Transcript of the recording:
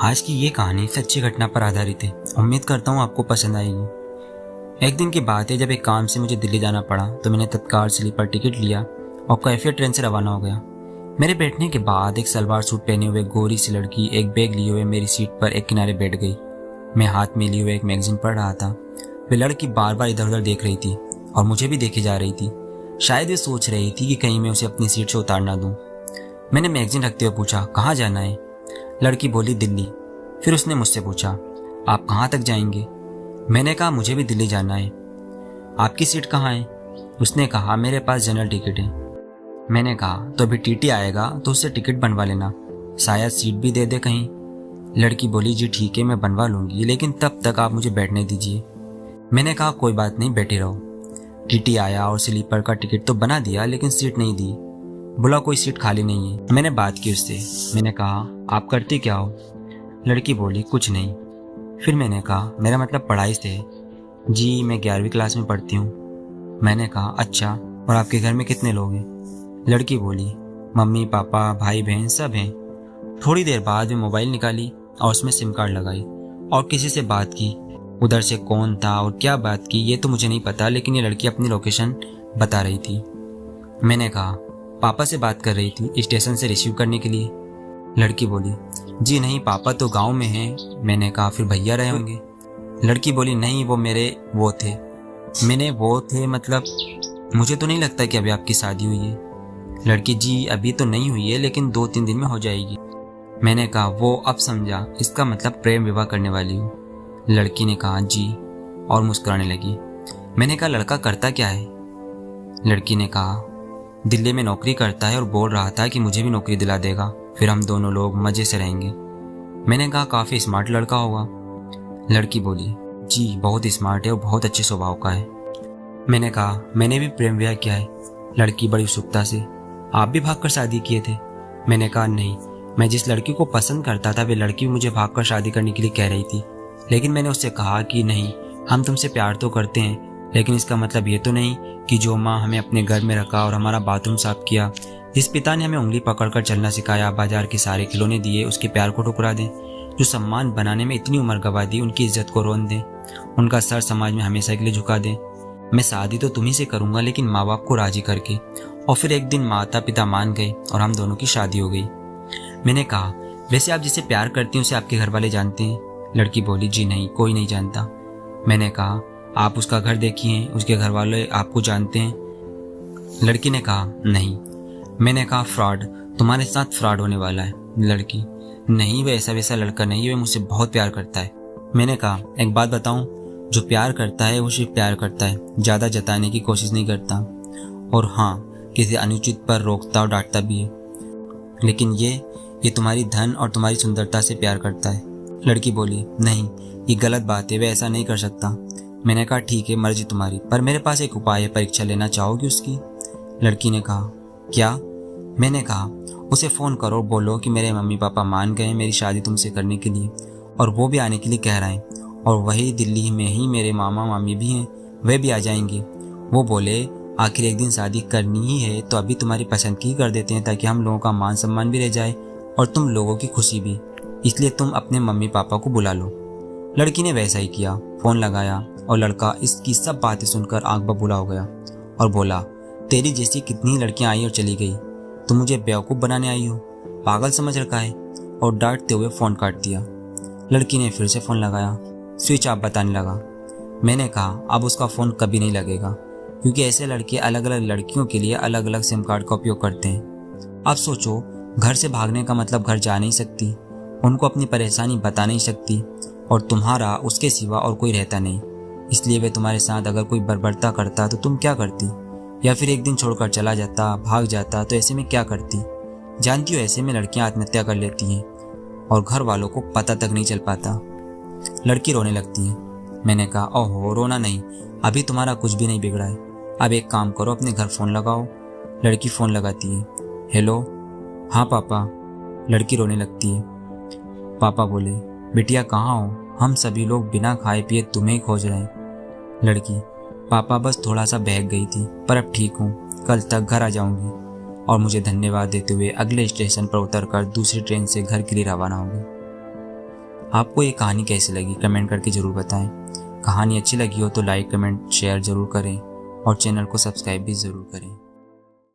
आज की ये कहानी सच्ची घटना पर आधारित है। उम्मीद करता हूँ आपको पसंद आएगी। एक दिन की बात है जब एक काम से मुझे दिल्ली जाना पड़ा तो मैंने तत्काल स्लीपर टिकट लिया और कैफियत ट्रेन से रवाना हो गया। मेरे बैठने के बाद एक सलवार सूट पहने हुए गोरी सी लड़की एक बैग लिए हुए मेरी सीट पर एक किनारे बैठ गई। मैं हाथ में लिए हुए एक मैगजीन पढ़ रहा था। वे लड़की बार बार इधर उधर देख रही थी और मुझे भी देखे जा रही थी। शायद वे सोच रही थी कि कहीं मैं उसे अपनी सीट से उतार ना दूं। मैंने मैगजीन रखते हुए पूछा, कहाँ जाना है? लड़की बोली, दिल्ली। फिर उसने मुझसे पूछा, आप कहाँ तक जाएंगे? मैंने कहा, मुझे भी दिल्ली जाना है। आपकी सीट कहाँ है? उसने कहा, मेरे पास जनरल टिकट है। मैंने कहा, तो अभी टीटी आएगा तो उससे टिकट बनवा लेना, शायद सीट भी दे दे कहीं। लड़की बोली, जी ठीक है, मैं बनवा लूंगी, लेकिन तब तक आप मुझे बैठने दीजिए। मैंने कहा, कोई बात नहीं, बैठे रहो। टीटी आया और स्लीपर का टिकट तो बना दिया लेकिन सीट नहीं दी। बोला, कोई सीट खाली नहीं है। मैंने बात की उससे। मैंने कहा, आप करते क्या हो? लड़की बोली, कुछ नहीं। फिर मैंने कहा, मेरा मतलब पढ़ाई से है। जी मैं 11वीं क्लास में पढ़ती हूँ। मैंने कहा, अच्छा, और आपके घर में कितने लोग हैं? लड़की बोली, मम्मी पापा भाई बहन सब हैं। थोड़ी देर बाद वे मोबाइल निकाली और उसमें सिम कार्ड लगाई और किसी से बात की। उधर से कौन था और क्या बात की ये तो मुझे नहीं पता, लेकिन ये लड़की अपनी लोकेशन बता रही थी। मैंने कहा, पापा से बात कर रही थी स्टेशन से रिसीव करने के लिए? लड़की बोली, जी नहीं, पापा तो गांव में हैं। मैंने कहा, फिर भैया रहे होंगे। लड़की बोली, नहीं, वो मेरे वो थे। मैंने वो थे मतलब, मुझे तो नहीं लगता कि अभी आपकी शादी हुई है। लड़की, जी अभी तो नहीं हुई है लेकिन 2-3 दिन में हो जाएगी। मैंने कहा, वो अब समझा, इसका मतलब प्रेम विवाह करने वाली हूँ। लड़की ने कहा, जी, और मुस्कुराने लगी। मैंने कहा, लड़का करता क्या है? लड़की ने कहा, दिल्ली में नौकरी करता है और बोल रहा था कि मुझे भी नौकरी दिला देगा, फिर हम दोनों लोग मजे से रहेंगे। मैंने कहा, काफी स्मार्ट लड़का होगा। लड़की बोली, जी बहुत स्मार्ट है और बहुत अच्छे स्वभाव का है। मैंने कहा, मैंने भी प्रेम विवाह किया है। लड़की बड़ी उत्सुकता से, आप भी भागकर शादी किए थे? मैंने कहा, नहीं, मैं जिस लड़की को पसंद करता था वे लड़की भी मुझे भागकर शादी करने के लिए कह रही थी, लेकिन मैंने उससे कहा कि नहीं, हम तुमसे प्यार तो करते हैं, लेकिन इसका मतलब ये तो नहीं कि जो माँ हमें अपने घर में रखा और हमारा बाथरूम साफ किया, जिस पिता ने हमें उंगली पकड़कर चलना सिखाया, बाजार के सारे खिलौने दिए, उसके प्यार को ठुकरा दें, जो सम्मान बनाने में इतनी उम्र गवा दी उनकी इज्जत को रोन दें, उनका सर समाज में हमेशा के लिए झुका दें। मैं शादी तो तुम्ही से करूंगा लेकिन माँ बाप को राजी करके। और फिर एक दिन माता पिता मान गए और हम दोनों की शादी हो गई। मैंने कहा, वैसे आप जिसे प्यार करती हैं उसे आपके घर वाले जानते हैं? लड़की बोली, जी नहीं, कोई नहीं जानता। मैंने कहा, आप उसका घर देखिए, उसके घर वाले आपको जानते हैं? लड़की ने कहा, नहीं। मैंने कहा, फ्रॉड, तुम्हारे साथ फ्रॉड होने वाला है। लड़की, नहीं, वह ऐसा वैसा लड़का नहीं है, वह मुझसे बहुत प्यार करता है। मैंने कहा, एक बात बताऊं, जो प्यार करता है वो सिर्फ प्यार करता है, ज्यादा जताने की कोशिश नहीं करता, और हाँ, किसी अनुचित पर रोकता और डांटता भी है, लेकिन ये तुम्हारी धन और तुम्हारी सुंदरता से प्यार करता है। लड़की बोली, नहीं, ये गलत बात है, वह ऐसा नहीं कर सकता। मैंने कहा, ठीक है, मर्जी तुम्हारी, पर मेरे पास एक उपाय है, परीक्षा लेना चाहोगी उसकी? लड़की ने कहा, क्या? मैंने कहा, उसे फ़ोन करो, बोलो कि मेरे मम्मी पापा मान गए मेरी शादी तुमसे करने के लिए और वो भी आने के लिए कह रहे हैं, और वही दिल्ली में ही मेरे मामा मामी भी हैं, वे भी आ जाएंगे। वो बोले, आखिर एक दिन शादी करनी ही है तो अभी तुम्हारी पसंद की कर देते हैं, ताकि हम लोगों का मान सम्मान भी रह जाए और तुम लोगों की खुशी भी, इसलिए तुम अपने मम्मी पापा को बुला लो। लड़की ने वैसा ही किया, फ़ोन लगाया और लड़का इसकी सब बातें सुनकर आंख बबूला हो गया और बोला, तेरी जैसी कितनी लड़कियां आई और चली गई, तुम मुझे बेवकूफ़ बनाने आई हो, पागल समझ रखा है, और डांटते हुए फ़ोन काट दिया। लड़की ने फिर से फ़ोन लगाया, स्विच ऑफ बताने लगा। मैंने कहा, अब उसका फ़ोन कभी नहीं लगेगा, क्योंकि ऐसे लड़के अलग अलग लड़कियों के लिए अलग अलग सिम कार्ड का उपयोग करते हैं। अब सोचो, घर से भागने का मतलब घर जा नहीं सकती, उनको अपनी परेशानी बता नहीं सकती, और तुम्हारा उसके सिवा और कोई रहता नहीं, इसलिए वे तुम्हारे साथ अगर कोई बर्बरता करता तो तुम क्या करती? या फिर एक दिन छोड़कर चला जाता, भाग जाता, तो ऐसे में क्या करती? जानती हो, ऐसे में लड़कियां आत्महत्या कर लेती हैं और घर वालों को पता तक नहीं चल पाता। लड़की रोने लगती है। मैंने कहा, ओहो, रोना नहीं, अभी तुम्हारा कुछ भी नहीं बिगड़ा है, अब एक काम करो, अपने घर फ़ोन लगाओ। लड़की फ़ोन लगाती है, हेलो, हाँ पापा। लड़की रोने लगती है। पापा बोले, बिटिया कहाँ हो? हम सभी लोग बिना खाए पिए तुम्हें खोज रहे हैं। लड़की, पापा बस थोड़ा सा बहक गई थी, पर अब ठीक हूँ, कल तक घर आ जाऊंगी। और मुझे धन्यवाद देते हुए अगले स्टेशन पर उतरकर दूसरी ट्रेन से घर के लिए रवाना हो गई। आपको ये कहानी कैसी लगी कमेंट करके ज़रूर बताएं। कहानी अच्छी लगी हो तो लाइक कमेंट शेयर ज़रूर करें और चैनल को सब्सक्राइब भी ज़रूर करें।